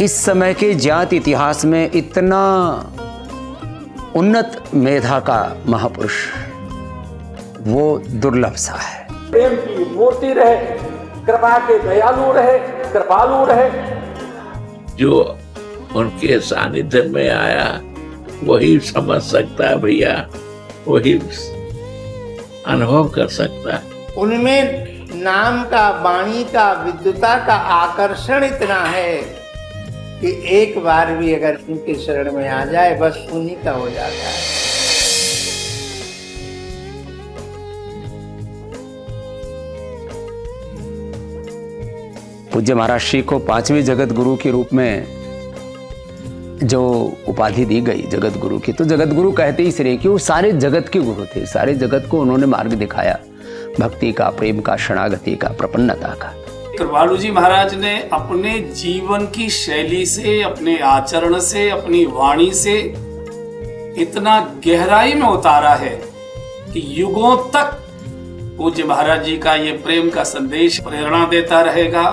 इस समय के ज्ञात इतिहास में इतना उन्नत मेधा का महापुरुष वो दुर्लभ सा है। प्रेम की मूर्ति रहे, कृपा के दयालु रहे, कृपालु रहे। जो उनके सानिध्य में आया वही समझ सकता है भैया, वही अनुभव कर सकता है। उनमें नाम का, वाणी का, विद्वता का आकर्षण इतना है कि एक बार भी अगर उनके शरण में आ जाए बस उन्हीं का हो जाता है। पूज्य महाराज श्री को 5वें जगत गुरु के रूप में जो उपाधि दी गई जगत गुरु की, तो जगत गुरु कहते ही इसलिए कि वो सारे जगत के गुरु थे। सारे जगत को उन्होंने मार्ग दिखाया, भक्ति का, प्रेम का, शरणागति का, प्रपन्नता का। कृपालु जी महाराज ने अपने जीवन की शैली से, अपने आचरण से, अपनी वाणी से इतना गहराई में उतारा है कि युगों तक पूज्य महाराज जी का ये प्रेम का संदेश प्रेरणा देता रहेगा।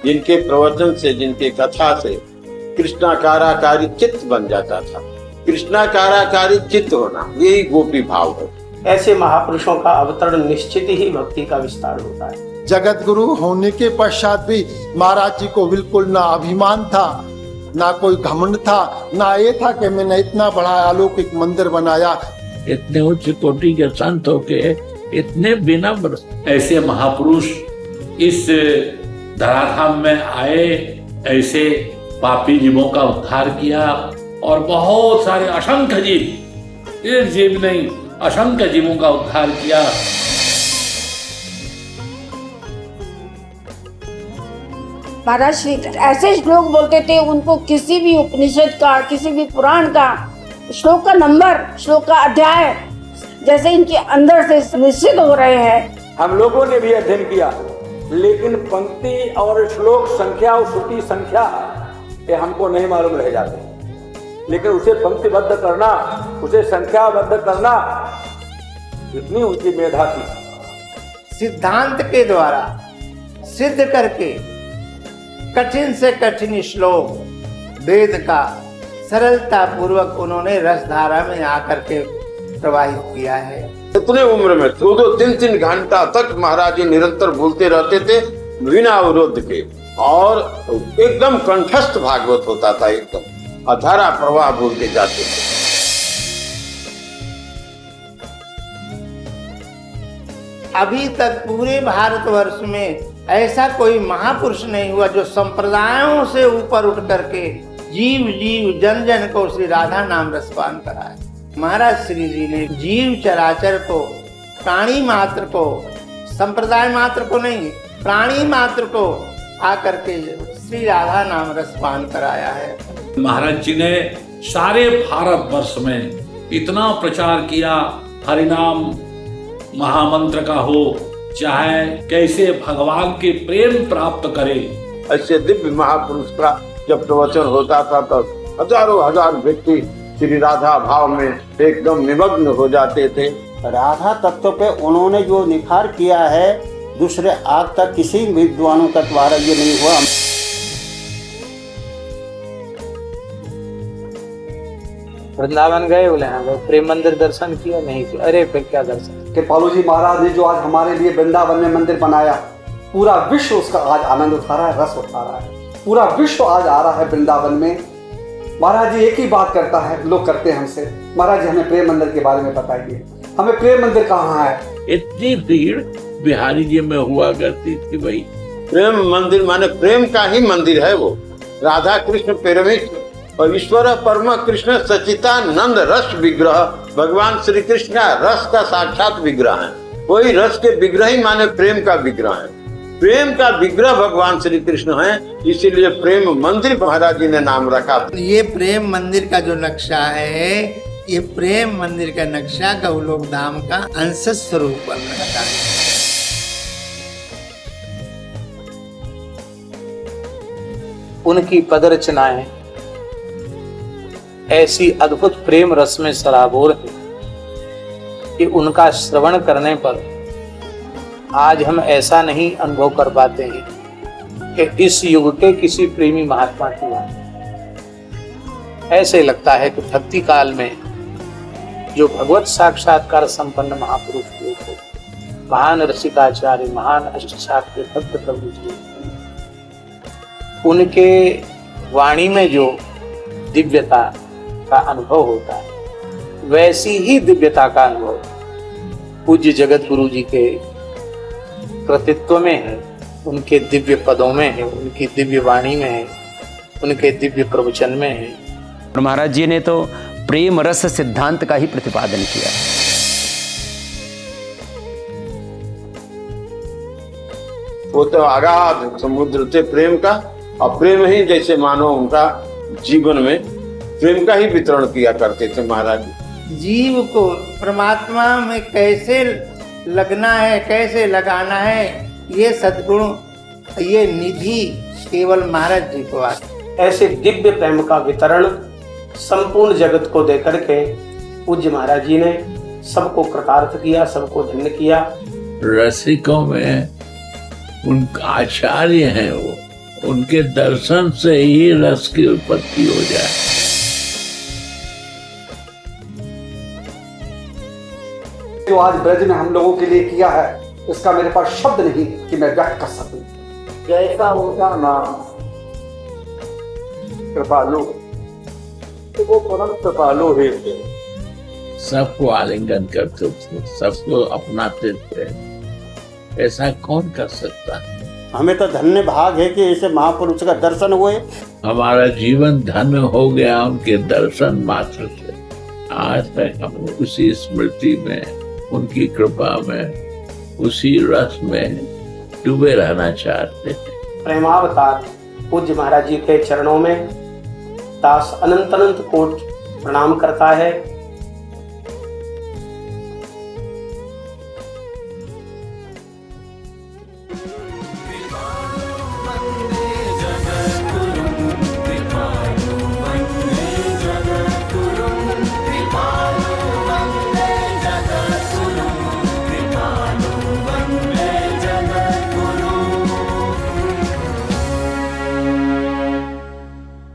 जिनके प्रवचन से, जिनके कथा से कृष्णाकाराकारी चित्त बन जाता था। कृष्णाकाराकारी चित्त होना यही गोपी भाव है। ऐसे महापुरुषों का अवतरण निश्चित ही भक्ति का विस्तार होता है। जगत गुरु होने के पश्चात भी महाराज जी को बिल्कुल ना अभिमान था, ना कोई घमंड था, ना ये था कि मैंने इतना बड़ा अलौकिक मंदिर बनाया। इतने उच्च कोटि के संत होके इतने विनम्र ऐसे महापुरुष इस धराधाम में आए, ऐसे पापी जीवों का उद्धार किया और बहुत सारे असंख्य जीव, एक जीव नहीं असंख्य जीवों का उद्धार किया। महाराज श्री ऐसे श्लोक बोलते थे, उनको किसी भी उपनिषद का, किसी भी पुराण का श्लोक का नंबर, श्लोक का अध्याय जैसे इनके अंदर से निश्चित हो रहे हैं। हम लोगों ने भी अध्ययन किया, लेकिन पंक्ति और श्लोक संख्या और श्रुति संख्या ये हमको नहीं मालूम रह जाते। लेकिन उसे पंक्तिबद्ध करना, उसे संख्याबद्ध करना, इतनी उनकी मेधा थी। सिद्धांत के द्वारा सिद्ध करके कठिन से कठिन श्लोक वेद का सरलता पूर्वक उन्होंने रसधारा में आकर के प्रवाहित किया है। इतने उम्र में 2-3 घंटा तक महाराज जी निरंतर बोलते रहते थे बिना अवरोध के, और एकदम कंठस्थ भागवत होता था, एकदम अधारा प्रवाह बोलते जाते थे। अभी तक पूरे भारतवर्ष में ऐसा कोई महापुरुष नहीं हुआ जो संप्रदायों से ऊपर उठ करके जीव जीव जन जन को श्री राधा नाम रसपान कराए। महाराज श्री जी ने जीव चराचर को, प्राणी मात्र को, संप्रदाय मात्र को नहीं, प्राणी मात्र को आकर के श्री राधा नाम रसपान कराया है। महाराज जी ने सारे भारतवर्ष में इतना प्रचार किया, हरिनाम महामंत्र का हो, चाहे कैसे भगवान के प्रेम प्राप्त करे। ऐसे दिव्य महापुरुष का जब प्रवचन होता था तो हजारों हजार व्यक्ति श्री राधा भाव में एकदम निमग्न हो जाते थे। राधा तत्व पे उन्होंने जो निखार किया है, दूसरे आज तक किसी विद्वानों का द्वारा ये नहीं हुआ। वृंदावन गए, बोले हाँ प्रेम मंदिर दर्शन किया, नहीं किया, अरे फिर क्या दर्शन। कृपालु जी महाराज ने जो आज हमारे लिए वृंदावन में मंदिर बनाया, पूरा विश्व उसका आज आनंद उठा रहा है, रस उठा रहा है। पूरा विश्व आज आ रहा है वृंदावन में। महाराज जी एक ही बात करता है, लोग करते हैं हमसे, महाराज जी हमें प्रेम मंदिर के बारे में बताइए, हमें प्रेम मंदिर कहाँ है। इतनी भीड़ बिहारी जी में हुआ करती थी भाई। प्रेम मंदिर माने प्रेम का ही मंदिर है वो। राधा कृष्ण प्रेमिक और ईश्वर परम कृष्ण सचितानंद रस विग्रह, भगवान श्री कृष्ण का रस का साक्षात विग्रह है। वही रस के विग्रह ही माने प्रेम का विग्रह है। प्रेम का विग्रह भगवान श्री कृष्ण है, इसीलिए प्रेम मंदिर महाराज जी ने नाम रखा। ये प्रेम मंदिर का जो नक्शा है, ये प्रेम मंदिर का नक्शा गौलोक धाम का अंश स्वरूप बन रखा है। उनकी पद रचनाएं ऐसी अद्भुत प्रेम रस में सराबोर है कि उनका श्रवण करने पर आज हम ऐसा नहीं अनुभव कर पाते हैं कि इस युग के किसी प्रेमी महात्मा की वाणी। ऐसे लगता है कि भक्ति काल में जो भगवत साक्षात्कार संपन्न महापुरुष हुए थे, महान रसिकाचार्य, महान अष्टशास्त्री भक्त प्रभु जी, उनके वाणी में जो दिव्यता का अनुभव होता है, वैसी ही दिव्यता का अनुभव पूज्य जगत गुरु जी के कृतित्व में है, उनके दिव्य पदों में है, उनकी दिव्य वाणी में है, उनके दिव्य प्रवचन में है। और महाराज जी ने तो प्रेम रस सिद्धांत का ही प्रतिपादन किया। वो तो अगाध समुद्र थे प्रेम का, और प्रेम ही जैसे मानो उनका जीवन में प्रेम का ही वितरण किया करते थे महाराज जी। जीव को परमात्मा में कैसे लगना है, कैसे लगाना है, ये सद्गुण, ये निधि केवल महाराज जी को आती। ऐसे दिव्य प्रेम का वितरण संपूर्ण जगत को देकर के पूज्य महाराज जी ने सबको कृतार्थ किया, सबको धन्य किया। रसिकों में उनका आचार्य हैं, वो उनके दर्शन से ही रस की उत्पत्ति हो जाए। जो आज ब्रज ने हम लोगों के लिए किया है, इसका मेरे पास शब्द नहीं कि मैं व्यक्त कर सकूं। जैसा उनका नाम कृपालु, तो वो परम कृपालु ही थे। सबको आलिंगन करते थे, सबको अपनाते थे, ऐसा कौन कर सकता है? हमें तो धन्य भाग है कि ऐसे महापुरुष का दर्शन हुए। हमारा जीवन धन्य हो गया उनके दर्शन मात्र से। आज तक हम उसी स्मृति में, उनकी कृपा में, उसी रस में डूबे रहना चाहते हैं। प्रेमावतार पूज्य महाराज जी के चरणों में दास अनंत अनंत कोट प्रणाम करता है।